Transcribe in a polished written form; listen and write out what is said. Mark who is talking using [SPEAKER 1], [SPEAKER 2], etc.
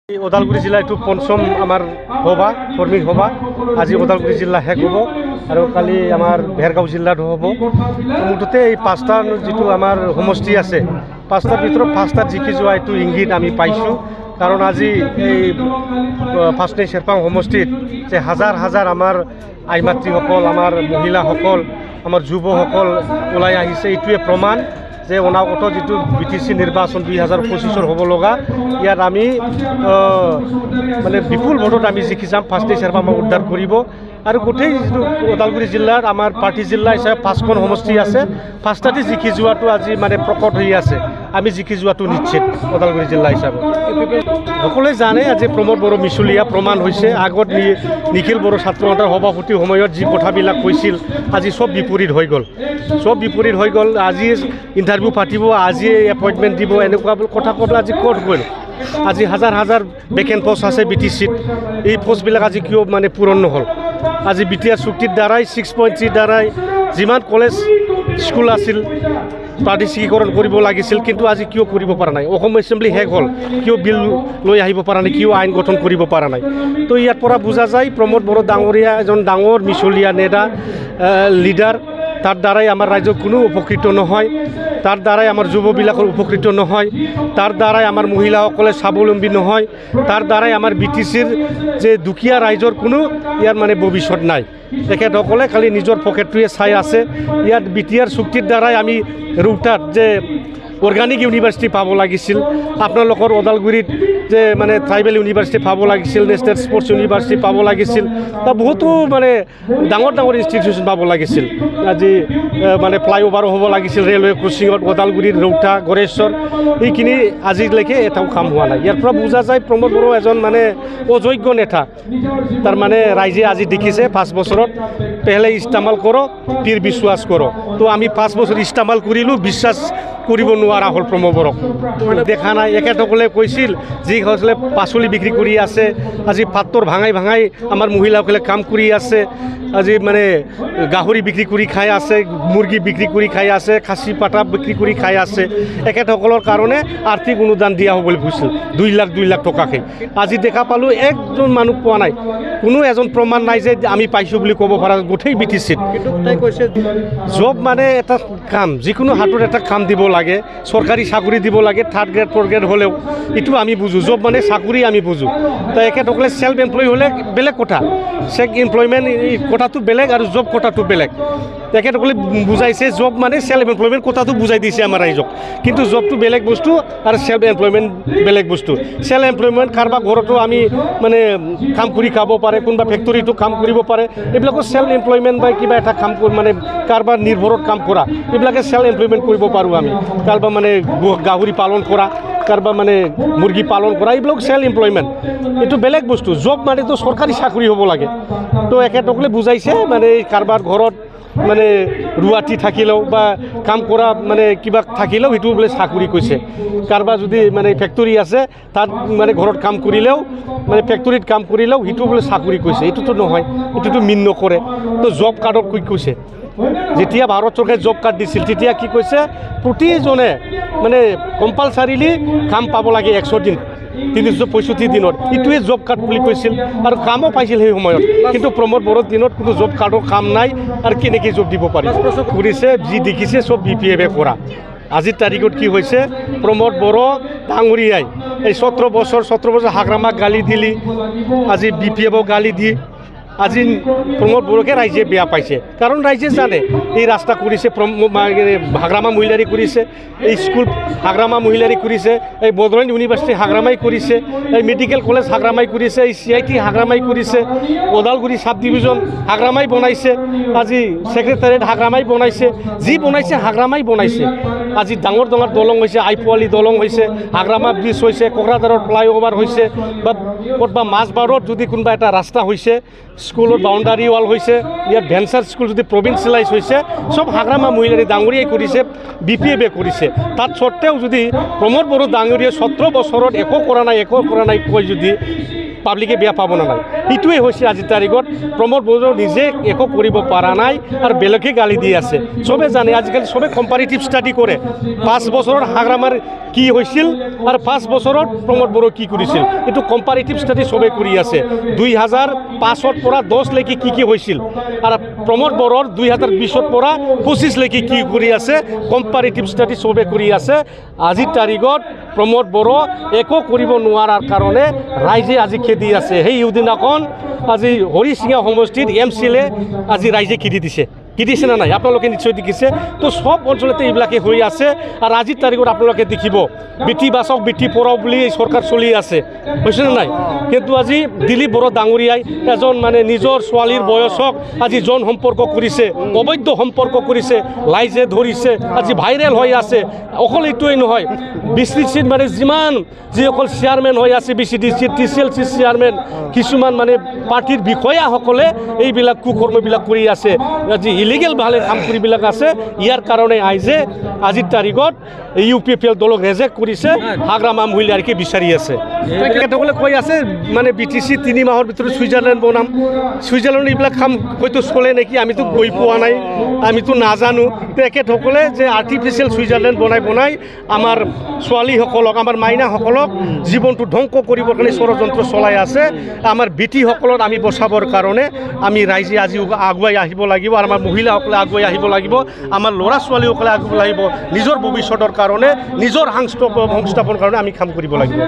[SPEAKER 1] ওদালগুৰি জিলা এইটো পঞ্চম আমাৰ সভা কৰ্মী সভা আজি ওদালগুৰি জিলা শেষ হ'ব আৰু কালি আমাৰ ভেৰগাঁও জিলাত হ'ব। মুঠতে এই পাঁচটা যিটো আমাৰ সমষ্টি আছে পাঁচটাৰ ভিতৰত পাঁচটাত জিকি যোৱা এইটো ইংগিত আমি পাইছোঁ। কাৰণ আজি এই ফাৰ্ষ্টনেই চেৰপাং সমষ্টিত যে হাজাৰ হাজাৰ আমাৰ আই মাতৃসকল, আমাৰ মহিলাসকল, আমাৰ যুৱসকল ওলাই আহিছে, এইটোৱে প্ৰমাণ যে অনাগত যিটো BTC নিৰ্বাচন 2025 হ'ব লগা, ইয়াত আমি মানে বিপুল ভোটত আমি জিকি যাম। ফাৰ্ষ্টনেই চেৰপাং উদ্ধাৰ কৰিব আৰু গোটেই যিটো ওদালগুৰি জিলাত আমাৰ পাৰ্টি জিলা হিচাপে 5খন সমষ্টি আছে, 5টাতে জিকি যোৱাটো আজি মানে প্ৰকট হৈ আছে। আমি জিকি যোৱাটো নিশ্চিত ওদালগুৰি জিলা হিচাপে। সকলোৱে জানে আজি প্ৰমোদ বড়ো মিছলীয়া প্ৰমাণ হৈছে। আগত নিখিল বড়ো ছাত্ৰ সন্থাৰ সভাপতিৰ সময়ত যি কথাবিলাক কৈছিল আজি চব বিপৰীত হৈ গ'ল, চব বিপৰীত হৈ গ'ল। আজি ইণ্টাৰভিউ পাতিব, আজি এপইণ্টমেণ্ট দিব, এনেকুৱা কথা ক'লে আজি ক'ত গ'ল। আজি হাজাৰ হাজাৰ ভেকেণ্ট পোষ্ট আছে BTCত, এই পোষ্টবিলাক আজি কিয় মানে পূৰণ নহ'ল। আজি BTR চুক্তিৰ দ্বাৰাই 6.3 দ্বাৰাই যিমান কলেজ স্কুল আছিল প্ৰাদেশিকীকৰণ কৰিব লাগিছিল, কিন্তু আজি কিয় কৰিব পৰা নাই। অসম এছেম্বলি শেষ হ'ল, কিয় বিল লৈ আহিব পৰা নাই, কিয় আইন গঠন কৰিব পৰা নাই। তো ইয়াৰ পৰা বুজা যায় প্ৰমোদ বড়ো ডাঙৰীয়া এজন ডাঙৰ মিছলীয়া নেতা, লিডাৰ। তাৰ দ্বাৰাই আমাৰ ৰাজ্যৰ কোনো উপকৃত নহয়, তাৰ দ্বাৰাই আমাৰ যুৱবিলাকৰ উপকৃত নহয়, তাৰ দ্বাৰাই আমাৰ মহিলাসকলে স্বাৱলম্বী নহয়, তাৰ দ্বাৰাই আমাৰ BTCৰ যে দুখীয়া ৰাইজৰ কোনো ইয়াৰ মানে ভৱিষ্যত নাই। তেখেতসকলে খালি নিজৰ পকেটটোৱে চাই আছে। ইয়াত BTR চুক্তিৰ দ্বাৰাই আমি ৰৌতাত যে অৰ্গেনিক ইউনিভাৰ্চিটি পাব লাগিছিল, আপোনালোকৰ ওদালগুৰিত যে মানে ট্ৰাইবেল ইউনিভাৰ্চিটি পাব লাগিছিল, নেশ্যনেল স্পৰ্টছ ইউনিভাৰ্চিটি পাব লাগিছিল, বা বহুতো মানে ডাঙৰ ডাঙৰ ইনষ্টিটিউশ্যন পাব লাগিছিল। আজি মানে ফ্লাইঅভাৰো হ'ব লাগিছিল ৰেলৱে ক্ৰচিঙত, ওদালগুৰিত ৰৌতা গড়েশ্বৰ, এইখিনি আজিলৈকে এটাও কাম হোৱা নাই। ইয়াৰ পৰা বুজা যায় প্ৰমোদ বড়ো এজন মানে অযোগ্য নেতা। তাৰমানে ৰাইজে আজি দেখিছে 5 বছৰত পেহলে ইস্তেমাল কৰক ফিৰ বিশ্বাস কৰক। তো আমি 5 বছৰ ইস্তেমাল কৰিলোঁ, বিশ্বাস কৰিব নোৱাৰা হ'ল প্ৰমোদ বড়োক। দেখা নাই। এখেতসকলে কৈছিল যি হৈছিলে পাচলি বিক্ৰী কৰি আছে, আজি পাতৰ ভাঙাই ভাঙাই আমাৰ মহিলাসকলে কাম কৰি আছে, আজি মানে গাহৰি বিক্ৰী কৰি খাই আছে, মুৰ্গী বিক্ৰী কৰি খাই আছে, খাচী পাটা বিক্ৰী কৰি খাই আছে। এখেতসকলৰ কাৰণে আৰ্থিক অনুদান দিয়া হ'ব বুলি কৈছিল 2 লাখ টকাকৈ। আজি দেখা পালোঁ একজন মানুহ পোৱা নাই, কোনো এজন প্ৰমাণ নাই যে আমি পাইছোঁ বুলি ক'ব পৰা গোটেই BTCত। কিন্তু তাই কৈছে জব মানে এটা কাম, যিকোনো হাতত এটা কাম দিব লাগে, চৰকাৰী চাকৰি দিব লাগে, 3rd গ্ৰেড 4th গ্ৰেড হ'লেও, এইটো আমি বুজোঁ। জব মানে চাকৰি আমি বুজোঁ। তো এখেতসকলে সেল্ফ এমপ্লয় হ'লে বেলেগ কথা, চেক এমপ্লয়মেণ্ট কথাটো বেলেগ আৰু জব কথাটো বেলেগ। তেখেতসকলে বুজাইছে জব মানে সেল্ফ এমপ্লয়মেণ্ট কথাটো বুজাই দিছে আমাৰ ৰাইজক, কিন্তু জবটো বেলেগ বস্তু আৰু সেল্ফ এমপ্লয়মেণ্ট বেলেগ বস্তু। সেল্ফ এমপ্লয়মেণ্ট কাৰোবাৰ ঘৰতো আমি মানে কাম কৰি খাব পাৰে, কোনোবা ফেক্টৰীটো কাম কৰিব পাৰে, এইবিলাকো সেল্ফ এমপ্লয়মেণ্ট বা কিবা এটা কাম মানে কাৰোবাৰ নিৰ্ভৰত কাম কৰা, এইবিলাকে সেল্ফ এমপ্লয়মেণ্ট কৰিব পাৰোঁ আমি। কাৰোবাৰ মানে গাহৰি পালন কৰা, কাৰোবাৰ মানে মুৰ্গী পালন কৰা, এইবিলাক সেল্ফ এমপ্লয়মেণ্ট, এইটো বেলেগ বস্তু। জব মানেতো চৰকাৰী চাকৰি হ'ব লাগে। তো এখেতসকলে বুজাইছে মানে কাৰোবাৰ ঘৰত মানে ৰুৱাটি থাকিলেও বা কাম কৰা মানে কিবা থাকিলেও সেইটো বোলে চাকৰি কৈছে। কাৰোবাৰ যদি মানে ফেক্টৰী আছে, তাত মানে ঘৰত কাম কৰিলেও মানে ফেক্টৰীত কাম কৰিলেও সেইটো বোলে চাকৰি কৈছে। এইটোতো নহয়, এইটোতো মিন নকৰে। তো জব কাৰ্ডত কি কৈছে, যেতিয়া ভাৰত চৰকাৰে জব কাৰ্ড দিছিল তেতিয়া কি কৈছে, প্ৰতিজনে মানে কম্পালচাৰিলি কাম পাব লাগে 100 দিন, 365 দিনত। এইটোৱে জব কাৰ্ড বুলি কৈছিল আৰু কামো পাইছিল সেই সময়ত। কিন্তু প্ৰমোদ বড়োৰ দিনত কোনো জব কাৰ্ডৰ কাম নাই আৰু কেনেকৈ জব দিব পাৰি। কৰিছে যি দেখিছে চব BPF কৰা। আজিৰ তাৰিখত কি হৈছে, প্ৰমোদ বড়ো ডাঙৰীয়াই এই 17 বছৰ হাগ্ৰামাক গালি দিলি, আজি BPFক গালি দি আজি প্ৰমোদ বড়োকে ৰাইজে বেয়া পাইছে। কাৰণ ৰাইজে জানে এই ৰাস্তা কৰিছে হাগ্ৰামা মহিলাৰী কৰিছে, এই স্কুল হাগ্ৰামা মহিলাৰী কৰিছে, এই বড়োলেণ্ড ইউনিভাৰ্চিটি হাগ্ৰামাই কৰিছে, এই মেডিকেল কলেজ হাগ্ৰামাই কৰিছে, এই CIT হাগ্ৰামাই কৰিছে, ওদালগুৰি সাব ডিভিজন হাগ্ৰামাই বনাইছে, আজি ছেক্ৰেটাৰিয়েট হাগ্ৰামাই বনাইছে, যি বনাইছে হাগ্ৰামাই বনাইছে। আজি ডাঙৰ ডাঙৰ দলং হৈছে, আইপুৱালি দলং হৈছে, হাগ্ৰামা ব্ৰিজ হৈছে, কোকৰাঝাৰৰ ফ্লাইঅভাৰ হৈছে, বা ক'তবা মাছবাৰত যদি কোনোবা এটা ৰাস্তা হৈছে, স্কুলৰ বাউণ্ডাৰী ৱাল হৈছে, ইয়াত ভেঞ্চাৰ স্কুল যদি প্ৰভিন্সিয়েলাইজ হৈছে, চব হাগ্ৰামা মহিলাৰী ডাঙৰীয়াই কৰিছে, BPFে কৰিছে। তাত সত্ত্বেও যদি প্ৰমোদ বড়ো ডাঙৰীয়াই 17 বছৰত একো কৰা নাই কয় যদি পাব্লিকে বেয়া পাব না নাই। এইটোৱে হৈছে আজিৰ তাৰিখত প্ৰমোদ বড়ো নিজে একো কৰিব পৰা নাই আৰু বেলেগে গালি দি আছে চবে জানে আজিকালি চবে কম্পাৰিটিভ ষ্টাডি কৰে 5 বছৰত হাগ্ৰামাৰ কি হৈছিল আৰু 5 বছৰত প্ৰমোদ বড়ো কি কৰিছিল এইটো কম্পাৰিটিভ ষ্টাডি চবে কৰি আছে 2005 পৰা 10 লৈকে কি হৈছিল আৰু প্ৰমোদ বড়োৰ 2020 পৰা 25 লৈকে কি কৰি আছে কম্পাৰিটিভ ষ্টাডি চবে কৰি আছে আজিৰ তাৰিখত প্ৰমোদ বড়ো একো কৰিব নোৱাৰাৰ কাৰণে ৰাইজে আজি খেদি আছে সেই ইউদিনাখন আজি হৰিচিঙা সমষ্টিত MCLA আজি ৰাইজে খেদি দিছে কিদিছে না নাই আপোনালোকে নিশ্চয় দেখিছে তো সব অঞ্চলতে এইবিলাকে হৈ আছে আৰু আজিৰ তাৰিখত আপোনালোকে দেখিব বেটি বাচক বেটি পঢ়াও বুলি এই চৰকাৰ চলি আছে হৈছে না নাই কিন্তু আজি দিলীপ বড়ো ডাঙৰীয়াই এজন মানে নিজৰ ছোৱালীৰ বয়সক আজি যৌন সম্পৰ্ক কৰিছে অবৈধ সম্পৰ্ক কৰিছে লাইজে ধৰিছে আজি ভাইৰেল হৈ আছে অকল এইটোৱেই নহয় BCDCত মানে যিমান যিসকল চেয়াৰমেন হৈ আছে BCDC TCLC চেয়াৰমেন কিছুমান মানে পাৰ্টিৰ বিষয়াসকলে এইবিলাক কুকৰ্মবিলাক কৰি আছে আজি ইলিগেল ভালে কাম কৰিবিলাক আছে ইয়াৰ কাৰণে আইজে আজিৰ তাৰিখত UPPL দলক ৰেজেক্ট কৰিছে হাগ্ৰামা মহিলাৰকে বিচাৰি আছে তেখেতসকলে কৈ আছে মানে BTC 3 মাহৰ ভিতৰত ছুইজাৰলেণ্ড বনাম ছুইজাৰলেণ্ড এইবিলাক কাম হয়তো চলে নেকি আমিতো গৈ পোৱা নাই আমিতো নাজানো তেখেতসকলে যে আৰ্টিফিচিয়েল ছুইজাৰলেণ্ড বনাই আমাৰ ছোৱালীসকলক আমাৰ মাইনাসকলক জীৱনটো ধ্বংস কৰিবৰ কাৰণে ষড়যন্ত্ৰ চলাই আছে আমাৰ বেটিসকলক আমি বচাবৰ কাৰণে আমি ৰাইজে আজি আগুৱাই আহিব লাগিব আৰু আমাৰ মহিলাসকলে আগুৱাই আহিব লাগিব আমাৰ ল'ৰা ছোৱালীসকলে আগুৱাই লাগিব নিজৰ ভৱিষ্যতৰ কাৰণে নিজৰ সংস্থাপনৰ কাৰণে আমি কাম কৰিব লাগিব